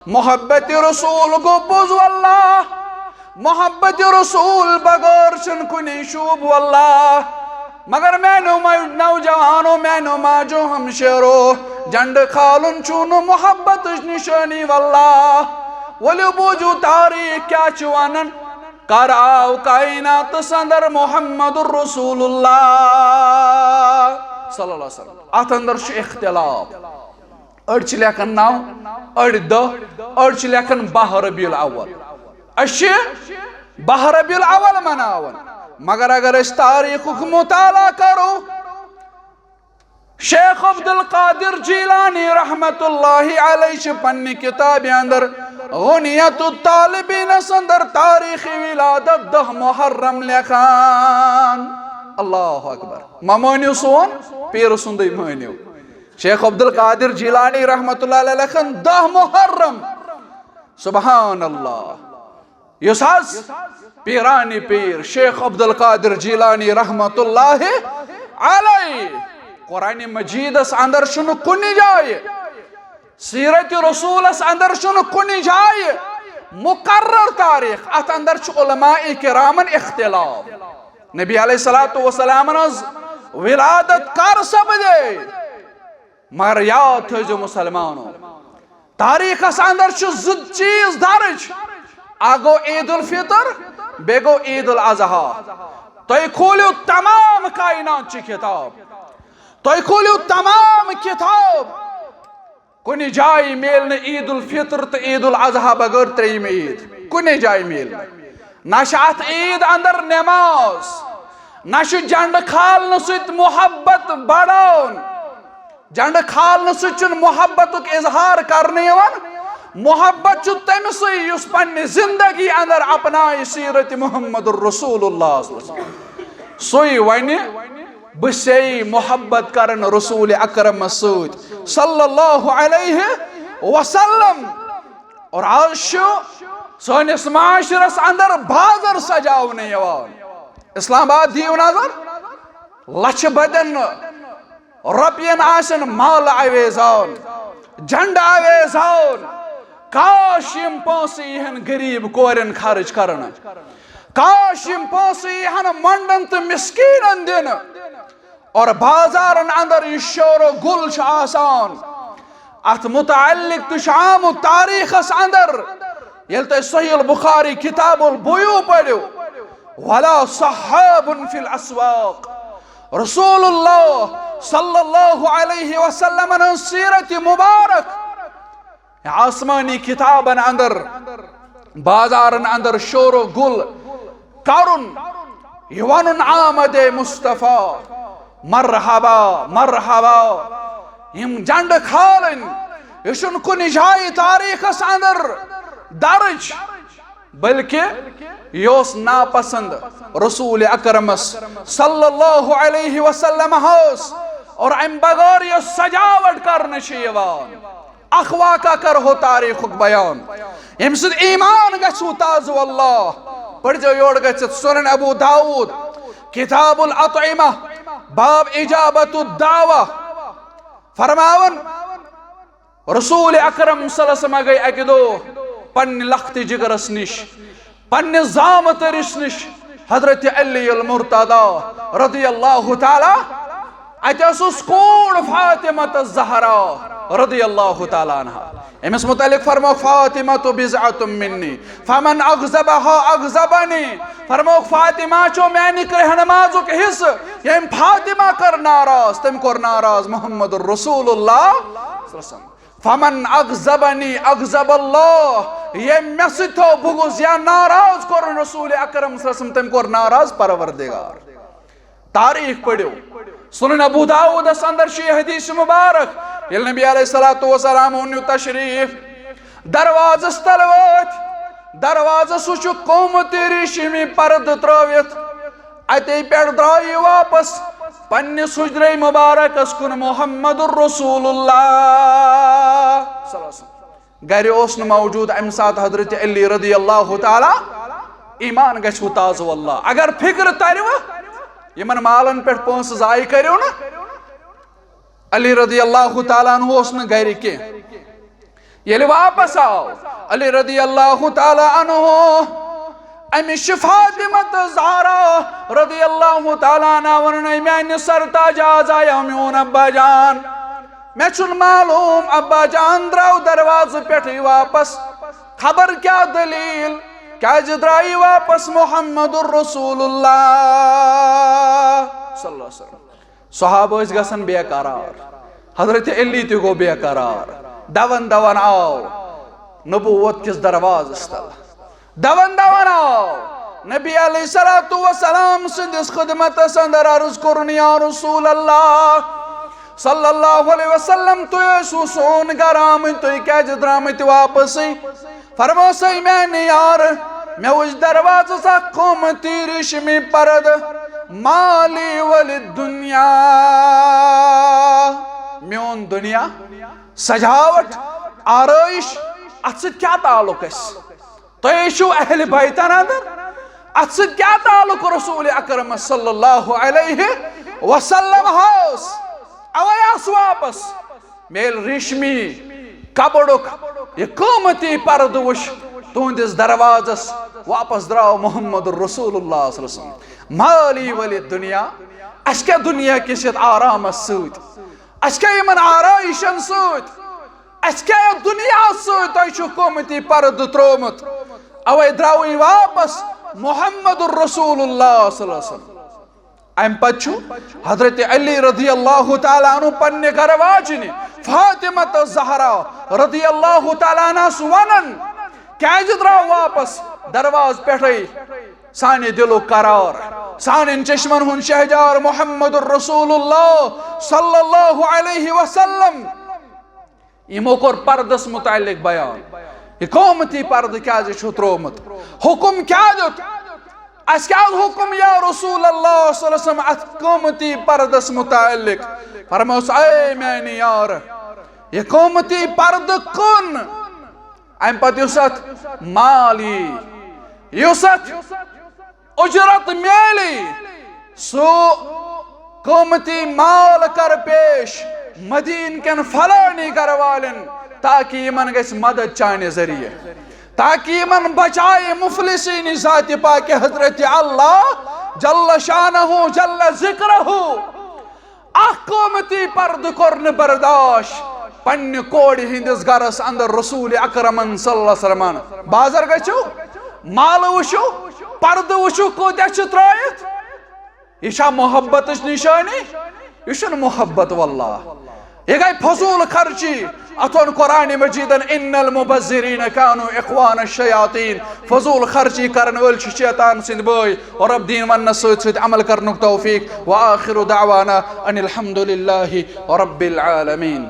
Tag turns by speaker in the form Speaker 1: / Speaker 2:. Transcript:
Speaker 1: मोहब्बत रसूल गो बोझ अल्लाह, मोहब्बत रसूल बगैर छन कुनी शूब अल्लाह। मगर मैनो नौजवानों मैनो माजो हम शेरो जंड खालुन चून मोहब्बत निशानी वल्लाह। वलु बोझू तारीख क्या चुवानन कर आओ कायनात संदर मोहम्मदुर रसूलुल्लाह सल्लल्लाहु अलैहि वसल्लम। अत अंदर छ इख्तिलाफ, अड़ छ लेखन नाव, अड़ अड़ छ लेखन 12 रबीउल अव्वल। अश 12 रबीउल अव्वल मनावन। मगर अगर इस तारीख को मुताला करो, शेख अब्दुल कादिर जीलानी रहमतुल्लाहि अलैहि पन्नी किताब अंदर गुनियतुत तालिबीन अंदर तारीख विलादत 10 मुहर्रम लेखान। अल्लाहु अकबर। ममोनियो सोन पीर सुंदई मोनियो शेख अब्दुल कादिर जीलानी रहमतुल्लाहि अलैहि लेखन 10 मुहर्रम। सुभान अल्लाह। युसास पीरानी पीर शेख अब्दुल कादिर जीलानी रहमतुल्लाहि अलैहि कुरान मजीदस अंदर शुनु कुनी जाए, सीरत रसूलस अंदर शुनु कुनी जाए मुकर्रर तारीख। अत अंदर च उलमाए किरामन इख्तिलाफ। नबी अलैहिस्सलातु वस्सलाम विलादत कर सपदे, मगर याद थो मुसलमानों तारीखस अंदर च ज चीज दर्ज। आगो ईद उल फितर, बेगो ईद उल अजहा। तो खोलो तमाम कायनात की किताब, तो खोलो तमाम किताब, कुनी जाय मेल न ईद उल फितर तो ईद उल अजहा बगैर त्रेयम ईद कुनी जाय मेल ना अत ईद अंदर नमाज, ना जंड खाल सत मोहब्बत बढ़ान। जंड खाल सत मोहब्बत इजहार करने मोहब्बत तमिस पन्ने जिंदगी अंदर अपनाय सीरत मुहम्मदुर रसूलुल्लाह सोई वन बे मोहब्बत करन रसूल अकरम सल्लल्लाहु अलैहि वसल्लम। और आज सोनिस माशरस अंदर बाजार सजावन इस्लामाबाद दियो नजर लछ बदन रपियन आसन माल आवेजान झंड आवेजान। काश यम पोसे यहन गरीब कोरन खर्च करन, काश यम पोसे यहन मंडन तो मिस्कीनन दिन। और बाजारन अंदर यह शोरो गुल आसान अत मुतअल्लिक तुशाम तारीखस अंदर यल तो सहीह अल बुखारी किताबुल बुयू पढ़ो वला सहाबुन फिल अस्वाक रसूलुल्लाह सल्लल्लाहु अलैहि वसल्लम सीरत मुबारक आसमानी किताबन अंदर बाजारन अंदर शोरो गुल करुन यवन आमदे मुस्तफा मरहबा मरहबा। यम जंड खालन यह कुन जाय तारीखस अंदर दर्ज, बल्कि यह नापसंद रसूल अकरमस सल्लल्लाहु अलैहि वसल्लम होस। और अम बगैर यह सजावट करने अखवा का कर हो तारीख बयान यम सद ईमान गु ताज़ अल्लाह। पढ़ योड़ गत सुनन अबू दाऊद किताबुल अतइमा बाब इजाबतुद दावा फरमावन रसूल अकरम सल्लल्लाहु अलैहि वसल्लम गई अकि दो पन्न लख्त जिगरस निश पन्न जाम तरिस निश हजरत अली अल मुर्तदा रदियल्लाहु ताला अतस कोड फातिमा ज़हरा रदियल्लाहु ताला अन्हा। अमिस मुतल्लिक फरमो फातिमा तो बिज़अतुम मिन्नी फमन अग़ज़बहा अग़ज़बनी। फरमो फातिमा चो मैंने रहनमाजुक हिस्स यम फातिमा कर नाराज तम कर नाराज मुहम्मदुर रसूलुल्लाह फमन अग़ज़बनी अग़ज़बल्लाह। ये मसिथो बुगुज या नाराज कर रसूल अकरम तम कर नाराज परवरदिगार। तारीख पढ़ो सुनन अबू दाऊद अंदर शे हदीस मुबारक यल नबी अलैहिस्सलातु वस्सलाम उन्नु तशरीफ दरवाज़स तल वोत दरवाज़स वुचु कोमति रेशमी पर्द त्रवित अते पेड़ द्राय वापस पन्निस हुजरे मुबारकस कुन मुहम्मदुर रसूलुल्लाह सल्लल्लाहु अलैहि वसल्लम घर ओस न मौजूद अम साथ हजरत अली रदियल्लाहु ताला ईमान गछ ताज़ अल्लाह। अगर फिक्र तरव यमन मालन पे पोस जाय करो ना अली रदियल्लाहु ताला अन्हु ओस न घर के ये वापस आओ अली रदी अल्लाह ताला अन्हु अमिश फातिमा ज़हरा रदी अल्लाह ताला अन्हा वरन मैंने सरताज आया मोन अब्बा जान मैं चुन मालूम अब्बा जान द्राव दरवाज पे वापस खबर क्या दलील क्या द्राई वापस मोहम्मदुर रसूलुल्लाह सल्लल्लाहु अलैहि वसल्लम सहाबा गसन बेकरार हजरत अली ते गो बेकरार दवन दवन आओ नबूवत किस दरवाज़ तल दवन दवन आओ नबी अलैहिस्सलातु वस्सलाम सिंदिस खिदमत अंदर अर्ज करन या रसूल अल्लाह सल्लल्लाहु अलैहि वसल्लम तो सोन गराम तो क्या द्रामत वापस फरमा सही मैंने यार मैं उस दरवाज़ सा क़ीमती रेशमी परद माली वल दुनिया म्योन दुनिया सजावट आरइश अत क्या ताल्लुक तो अहल बैतन अंदर अत क्या ताल्लुक रसूल अकरम सल्लल्लाहु अलैहि वसल्लम हाउस अवयास वापस मेल रेशमी कपड़ुक ये क़ीमती पर्द वुश तुंदिस दरवाजस वापस द्राव मोहम्मद रसूलुल्लाह सल्लल्लाहु अलैहि वसल्लम माली वली दुनिया अस क्या दुनिया किस आराम सत अस क्या यमन आराइशन सत अस क्या दुनिया सत क़ीमती पर्द त्रोमुत अवे द्राव वापस मोहम्मद रसूलुल्लाह सल्लल्लाहु अलैहि वसल्लम अम पछु हजरत अली रदी अल्लाह ताला अन्हु पन्ने घर वाजन फातिमा ज़हरा रदी अल्लाह ताला अन्हा वनन क्या द्राव वापस दरवाज पे साने दिलो करार साने चश्मन हुन शहजार मोहम्मद रसूलुल्लाह सल्लल्लाहु अलैहि वसल्लम इमो कोर पर्दस मुतालिक बयान ये क़ीमती पर्द क्या त्रोमुत हुकुम क्या दुत अस क्या हुकुम या रसूल अल्लाह सल्लल्लाहु अलैहि वसल्लम अत क़ीमती पर्दस मुतालिक फरमाओ ऐ मैंने यार ये क़ीमती पर्द कुन अम पत माली युसत उजरत मेली सो क़ीमती माल कर पेश मदीन कन फलानी घर वालन ताकि यमन गस मदद चाने जरिए ताकि मन बचाए मुफलिसीन ज़ात पाक हजरत अल्लाह जल्ल शानहु जल्ल ज़िक्रहु क़ीमती पर्द कोर्न बर्दाश पन्ने कोड़ हिंदिस गरस अंदर रसूल अकरम सल्लल्लाहु अलैहि वसल्लम बाजार गचो माल वुशो पर्द वुशो कोत्या त्रायत यह मोहब्बत निशानी यह मोहब्बत वल्लाह ये गई फजूल खर्ची अतोन कुरान मजीदन इन्नल मुबज्जिरीन कानू इख्वान शयातीन फजूल खर्ची करन वल शैतान सिंद बोय और अब दीन वन सत अमल करनुक तौफीक व आखिरु दावाना अनिल हम्दुलिल्लाहि रब्बिल आलमीन।